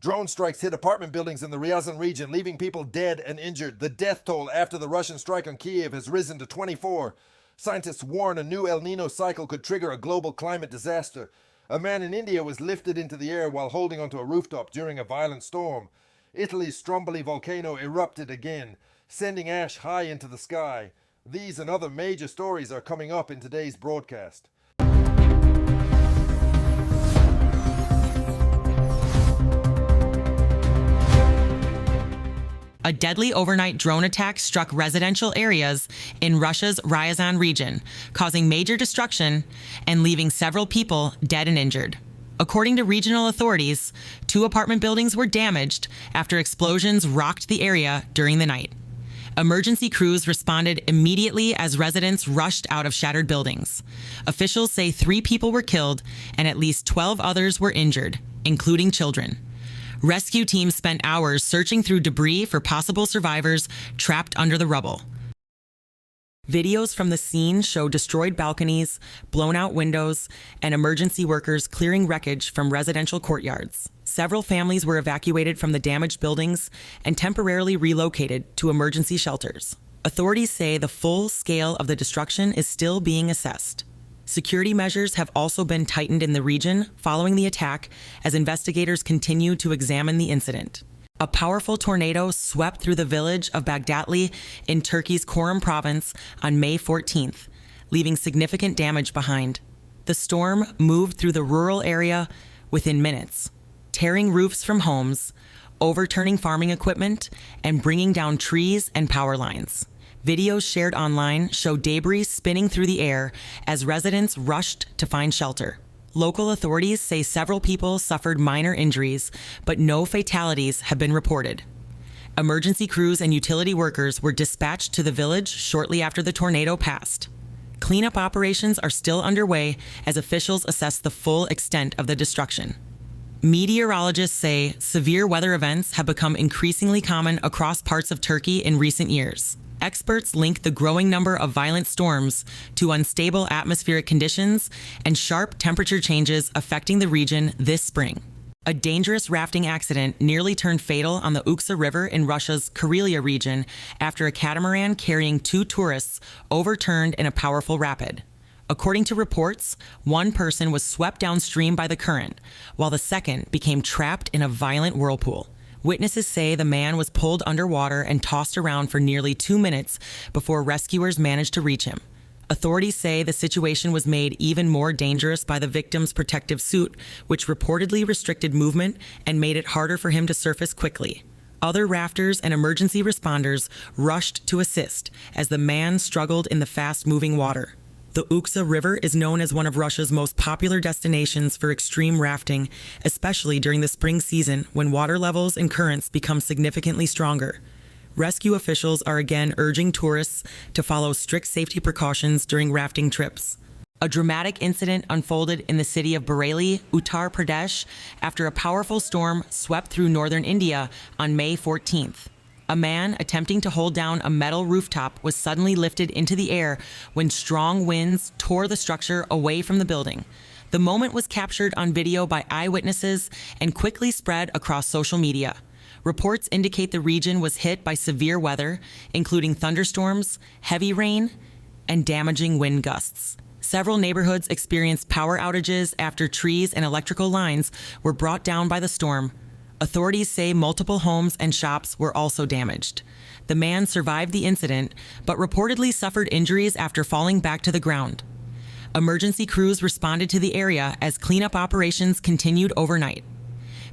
Drone strikes hit apartment buildings in the Ryazan region, leaving people dead and injured. The death toll after the Russian strike on Kyiv has risen to 24. Scientists warn a new El Nino cycle could trigger a global climate disaster. A man in India was lifted into the air while holding onto a rooftop during a violent storm. Italy's Stromboli volcano erupted again, sending ash high into the sky. These and other major stories are coming up in today's broadcast. A deadly overnight drone attack struck residential areas in Russia's Ryazan region, causing major destruction and leaving several people dead and injured. According to regional authorities, 2 apartment buildings were damaged after explosions rocked the area during the night. Emergency crews responded immediately as residents rushed out of shattered buildings. Officials say 3 people were killed and at least 12 others were injured, including children. Rescue teams spent hours searching through debris for possible survivors trapped under the rubble. Videos from the scene show destroyed balconies, blown-out windows, and emergency workers clearing wreckage from residential courtyards. Several families were evacuated from the damaged buildings and temporarily relocated to emergency shelters. Authorities say the full scale of the destruction is still being assessed. Security measures have also been tightened in the region following the attack as investigators continue to examine the incident. A powerful tornado swept through the village of Bagdatli in Turkey's Çorum province on May 14th, leaving significant damage behind. The storm moved through the rural area within minutes, tearing roofs from homes, overturning farming equipment, and bringing down trees and power lines. Videos shared online show debris spinning through the air as residents rushed to find shelter. Local authorities say several people suffered minor injuries, but no fatalities have been reported. Emergency crews and utility workers were dispatched to the village shortly after the tornado passed. Cleanup operations are still underway as officials assess the full extent of the destruction. Meteorologists say severe weather events have become increasingly common across parts of Turkey in recent years. Experts link the growing number of violent storms to unstable atmospheric conditions and sharp temperature changes affecting the region this spring. A dangerous rafting accident nearly turned fatal on the Ukhta River in Russia's Karelia region after a catamaran carrying 2 tourists overturned in a powerful rapid. According to reports, 1 person was swept downstream by the current, while the second became trapped in a violent whirlpool. Witnesses say the man was pulled underwater and tossed around for nearly 2 minutes before rescuers managed to reach him. Authorities say the situation was made even more dangerous by the victim's protective suit, which reportedly restricted movement and made it harder for him to surface quickly. Other rafters and emergency responders rushed to assist as the man struggled in the fast-moving water. The Ukhta River is known as one of Russia's most popular destinations for extreme rafting, especially during the spring season when water levels and currents become significantly stronger. Rescue officials are again urging tourists to follow strict safety precautions during rafting trips. A dramatic incident unfolded in the city of Bareilly, Uttar Pradesh, after a powerful storm swept through northern India on May 14th. A man attempting to hold down a metal rooftop was suddenly lifted into the air when strong winds tore the structure away from the building. The moment was captured on video by eyewitnesses and quickly spread across social media. Reports indicate the region was hit by severe weather, including thunderstorms, heavy rain, and damaging wind gusts. Several neighborhoods experienced power outages after trees and electrical lines were brought down by the storm. Authorities say multiple homes and shops were also damaged. The man survived the incident, but reportedly suffered injuries after falling back to the ground. Emergency crews responded to the area as cleanup operations continued overnight.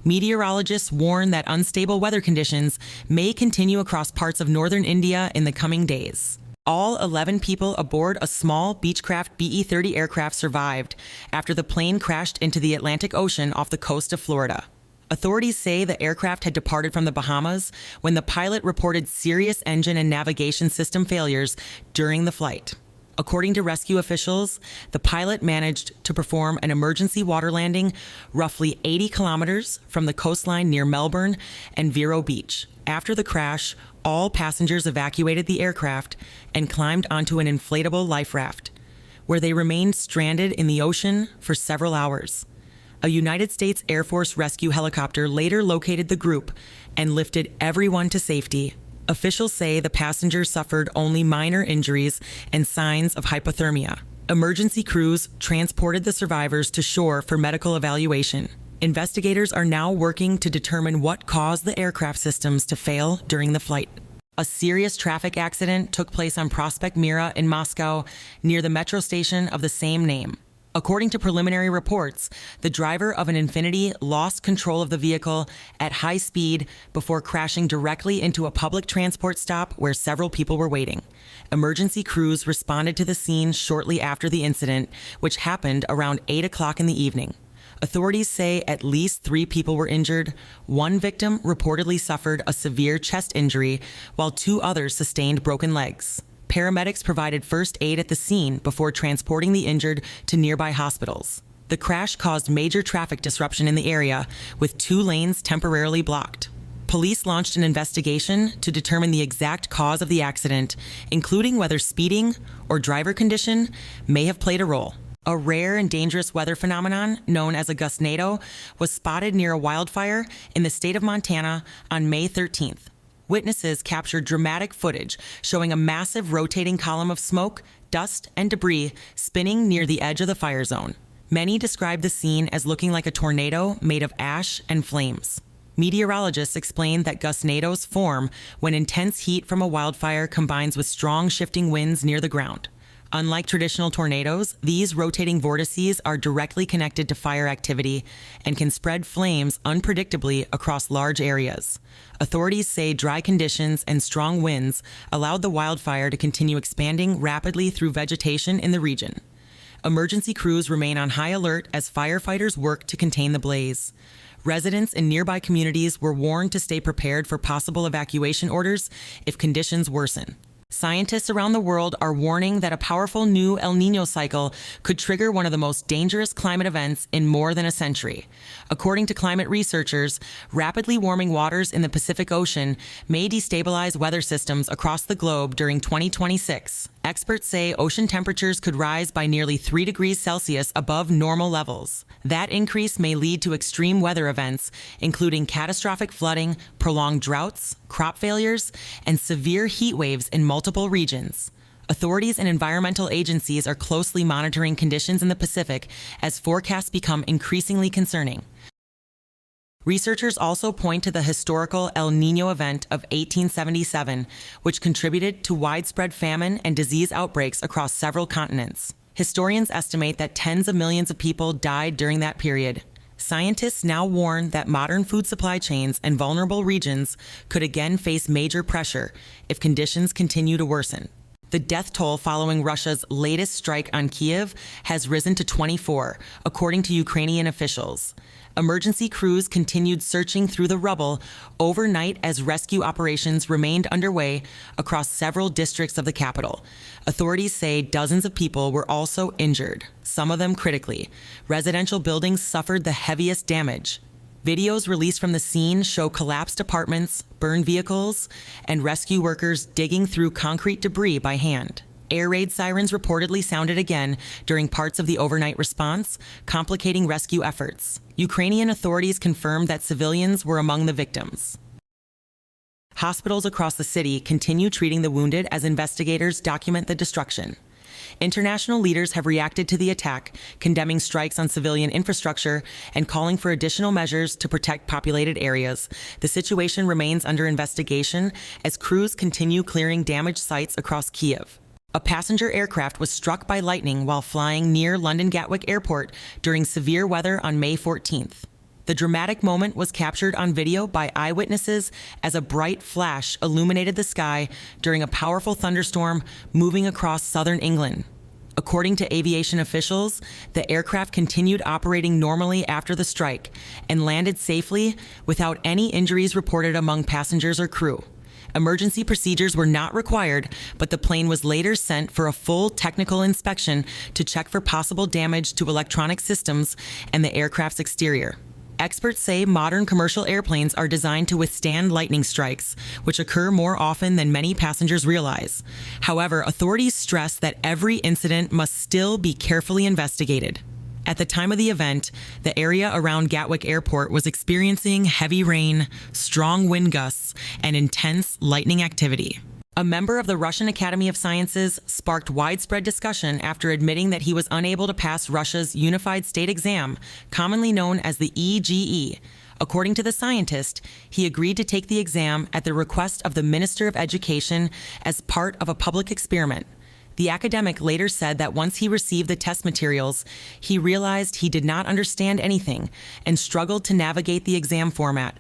Meteorologists warn that unstable weather conditions may continue across parts of northern India in the coming days. All 11 people aboard a small Beechcraft BE-30 aircraft survived after the plane crashed into the Atlantic Ocean off the coast of Florida. Authorities say the aircraft had departed from the Bahamas when the pilot reported serious engine and navigation system failures during the flight. According to rescue officials, the pilot managed to perform an emergency water landing roughly 80 kilometers from the coastline near Melbourne and Vero Beach. After the crash, all passengers evacuated the aircraft and climbed onto an inflatable life raft, where they remained stranded in the ocean for several hours. A United States Air Force rescue helicopter later located the group and lifted everyone to safety. Officials say the passengers suffered only minor injuries and signs of hypothermia. Emergency crews transported the survivors to shore for medical evaluation. Investigators are now working to determine what caused the aircraft systems to fail during the flight. A serious traffic accident took place on Prospekt Mira in Moscow, near the metro station of the same name. According to preliminary reports, the driver of an Infiniti lost control of the vehicle at high speed before crashing directly into a public transport stop where several people were waiting. Emergency crews responded to the scene shortly after the incident, which happened around 8 o'clock in the evening. Authorities say at least 3 people were injured. One victim reportedly suffered a severe chest injury, while 2 others sustained broken legs. Paramedics provided first aid at the scene before transporting the injured to nearby hospitals. The crash caused major traffic disruption in the area, with 2 lanes temporarily blocked. Police launched an investigation to determine the exact cause of the accident, including whether speeding or driver condition may have played a role. A rare and dangerous weather phenomenon known as a gustnado was spotted near a wildfire in the state of Montana on May 13th. Witnesses captured dramatic footage showing a massive rotating column of smoke, dust, and debris spinning near the edge of the fire zone. Many described the scene as looking like a tornado made of ash and flames. Meteorologists explained that gustnados form when intense heat from a wildfire combines with strong shifting winds near the ground. Unlike traditional tornadoes, these rotating vortices are directly connected to fire activity and can spread flames unpredictably across large areas. Authorities say dry conditions and strong winds allowed the wildfire to continue expanding rapidly through vegetation in the region. Emergency crews remain on high alert as firefighters work to contain the blaze. Residents in nearby communities were warned to stay prepared for possible evacuation orders if conditions worsen. Scientists around the world are warning that a powerful new El Niño cycle could trigger one of the most dangerous climate events in more than a century. According to climate researchers, rapidly warming waters in the Pacific Ocean may destabilize weather systems across the globe during 2026. Experts say ocean temperatures could rise by nearly 3 degrees Celsius above normal levels. That increase may lead to extreme weather events, including catastrophic flooding, prolonged droughts, crop failures, and severe heat waves in multiple regions. Authorities and environmental agencies are closely monitoring conditions in the Pacific as forecasts become increasingly concerning. Researchers also point to the historical El Niño event of 1877, which contributed to widespread famine and disease outbreaks across several continents. Historians estimate that tens of millions of people died during that period. Scientists now warn that modern food supply chains and vulnerable regions could again face major pressure if conditions continue to worsen. The death toll following Russia's latest strike on Kyiv has risen to 24, according to Ukrainian officials. Emergency crews continued searching through the rubble overnight as rescue operations remained underway across several districts of the capital. Authorities say dozens of people were also injured, some of them critically. Residential buildings suffered the heaviest damage. Videos released from the scene show collapsed apartments, burned vehicles, and rescue workers digging through concrete debris by hand. Air raid sirens reportedly sounded again during parts of the overnight response, complicating rescue efforts. Ukrainian authorities confirmed that civilians were among the victims. Hospitals across the city continue treating the wounded as investigators document the destruction. International leaders have reacted to the attack, condemning strikes on civilian infrastructure and calling for additional measures to protect populated areas. The situation remains under investigation as crews continue clearing damaged sites across Kyiv. A passenger aircraft was struck by lightning while flying near London Gatwick Airport during severe weather on May 14th. The dramatic moment was captured on video by eyewitnesses as a bright flash illuminated the sky during a powerful thunderstorm moving across southern England. According to aviation officials, the aircraft continued operating normally after the strike and landed safely without any injuries reported among passengers or crew. Emergency procedures were not required, but the plane was later sent for a full technical inspection to check for possible damage to electronic systems and the aircraft's exterior. Experts say modern commercial airplanes are designed to withstand lightning strikes, which occur more often than many passengers realize. However, authorities stress that every incident must still be carefully investigated. At the time of the event, the area around Gatwick Airport was experiencing heavy rain, strong wind gusts, and intense lightning activity. A member of the Russian Academy of Sciences sparked widespread discussion after admitting that he was unable to pass Russia's Unified State Exam, commonly known as the EGE. According to the scientist, he agreed to take the exam at the request of the Minister of Education as part of a public experiment. The academic later said that once he received the test materials, he realized he did not understand anything and struggled to navigate the exam format.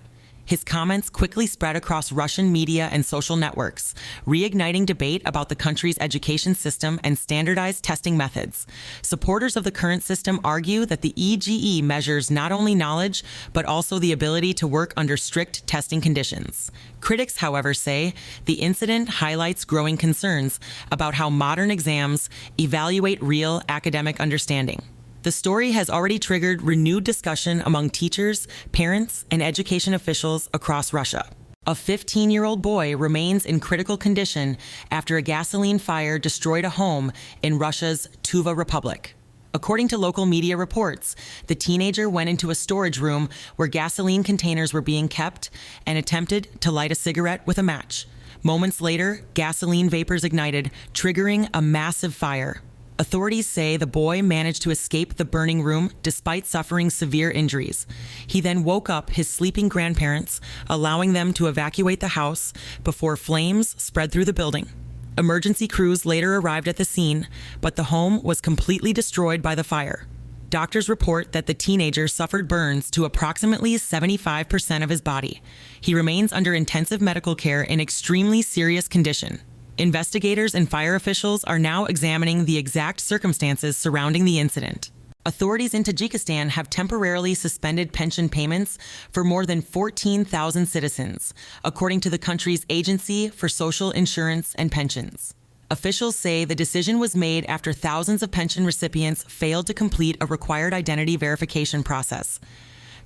His comments quickly spread across Russian media and social networks, reigniting debate about the country's education system and standardized testing methods. Supporters of the current system argue that the EGE measures not only knowledge, but also the ability to work under strict testing conditions. Critics, however, say the incident highlights growing concerns about how modern exams evaluate real academic understanding. The story has already triggered renewed discussion among teachers, parents, and education officials across Russia. A 15-year-old boy remains in critical condition after a gasoline fire destroyed a home in Russia's Tuva Republic. According to local media reports, the teenager went into a storage room where gasoline containers were being kept and attempted to light a cigarette with a match. Moments later, gasoline vapors ignited, triggering a massive fire. Authorities say the boy managed to escape the burning room despite suffering severe injuries. He then woke up his sleeping grandparents, allowing them to evacuate the house before flames spread through the building. Emergency crews later arrived at the scene, but the home was completely destroyed by the fire. Doctors report that the teenager suffered burns to approximately 75% of his body. He remains under intensive medical care in extremely serious condition. Investigators and fire officials are now examining the exact circumstances surrounding the incident. Authorities in Tajikistan have temporarily suspended pension payments for more than 14,000 citizens, according to the country's Agency for Social Insurance and Pensions. Officials say the decision was made after thousands of pension recipients failed to complete a required identity verification process.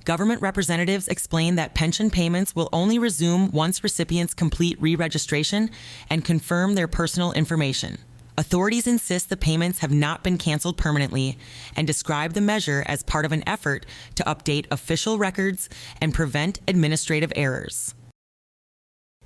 Government representatives explain that pension payments will only resume once recipients complete re-registration and confirm their personal information. Authorities insist the payments have not been canceled permanently and describe the measure as part of an effort to update official records and prevent administrative errors.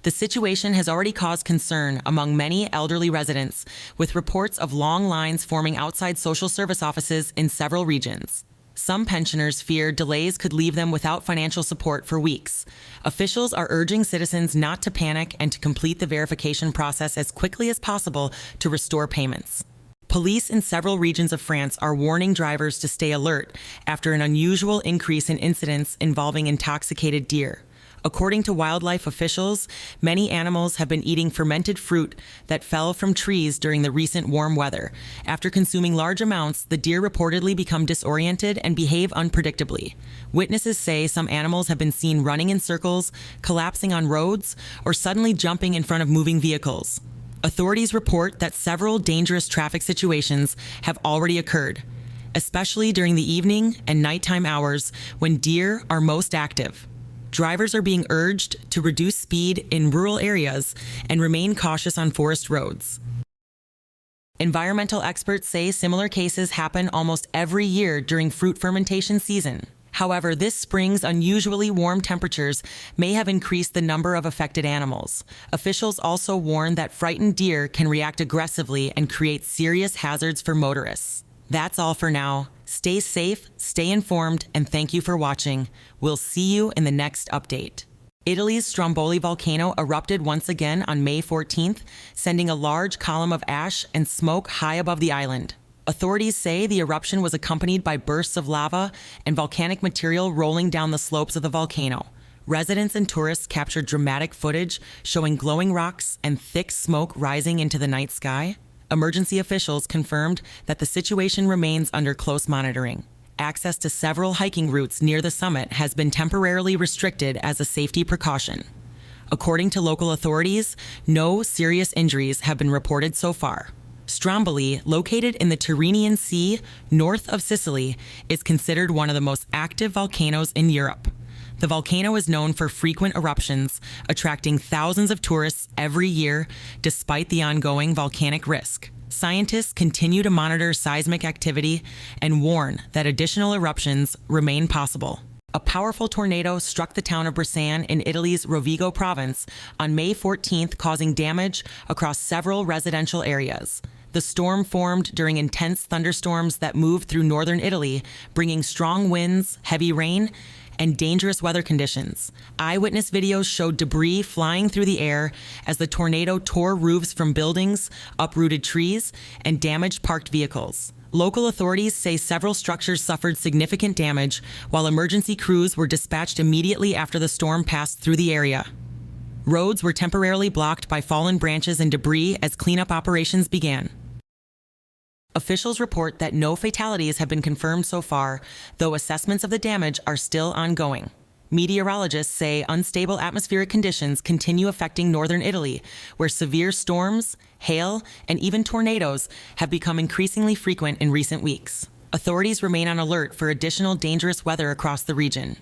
The situation has already caused concern among many elderly residents, with reports of long lines forming outside social service offices in several regions. Some pensioners fear delays could leave them without financial support for weeks. Officials are urging citizens not to panic and to complete the verification process as quickly as possible to restore payments. Police in several regions of France are warning drivers to stay alert after an unusual increase in incidents involving intoxicated deer. According to wildlife officials, many animals have been eating fermented fruit that fell from trees during the recent warm weather. After consuming large amounts, the deer reportedly become disoriented and behave unpredictably. Witnesses say some animals have been seen running in circles, collapsing on roads, or suddenly jumping in front of moving vehicles. Authorities report that several dangerous traffic situations have already occurred, especially during the evening and nighttime hours when deer are most active. Drivers are being urged to reduce speed in rural areas and remain cautious on forest roads. Environmental experts say similar cases happen almost every year during fruit fermentation season. However, this spring's unusually warm temperatures may have increased the number of affected animals. Officials also warn that frightened deer can react aggressively and create serious hazards for motorists. That's all for now. Stay safe, stay informed, and thank you for watching. We'll see you in the next update. Italy's Stromboli volcano erupted once again on May 14th, sending a large column of ash and smoke high above the island. Authorities say the eruption was accompanied by bursts of lava and volcanic material rolling down the slopes of the volcano. Residents and tourists captured dramatic footage showing glowing rocks and thick smoke rising into the night sky. Emergency officials confirmed that the situation remains under close monitoring. Access to several hiking routes near the summit has been temporarily restricted as a safety precaution. According to local authorities, no serious injuries have been reported so far. Stromboli, located in the Tyrrhenian Sea, north of Sicily, is considered one of the most active volcanoes in Europe. The volcano is known for frequent eruptions, attracting thousands of tourists every year, despite the ongoing volcanic risk. Scientists continue to monitor seismic activity and warn that additional eruptions remain possible. A powerful tornado struck the town of Bressan in Italy's Rovigo province on May 14th, causing damage across several residential areas. The storm formed during intense thunderstorms that moved through northern Italy, bringing strong winds, heavy rain, and dangerous weather conditions. Eyewitness videos showed debris flying through the air as the tornado tore roofs from buildings, uprooted trees, and damaged parked vehicles. Local authorities say several structures suffered significant damage, while emergency crews were dispatched immediately after the storm passed through the area. Roads were temporarily blocked by fallen branches and debris as cleanup operations began. Officials report that no fatalities have been confirmed so far, though assessments of the damage are still ongoing. Meteorologists say unstable atmospheric conditions continue affecting northern Italy, where severe storms, hail, and even tornadoes have become increasingly frequent in recent weeks. Authorities remain on alert for additional dangerous weather across the region.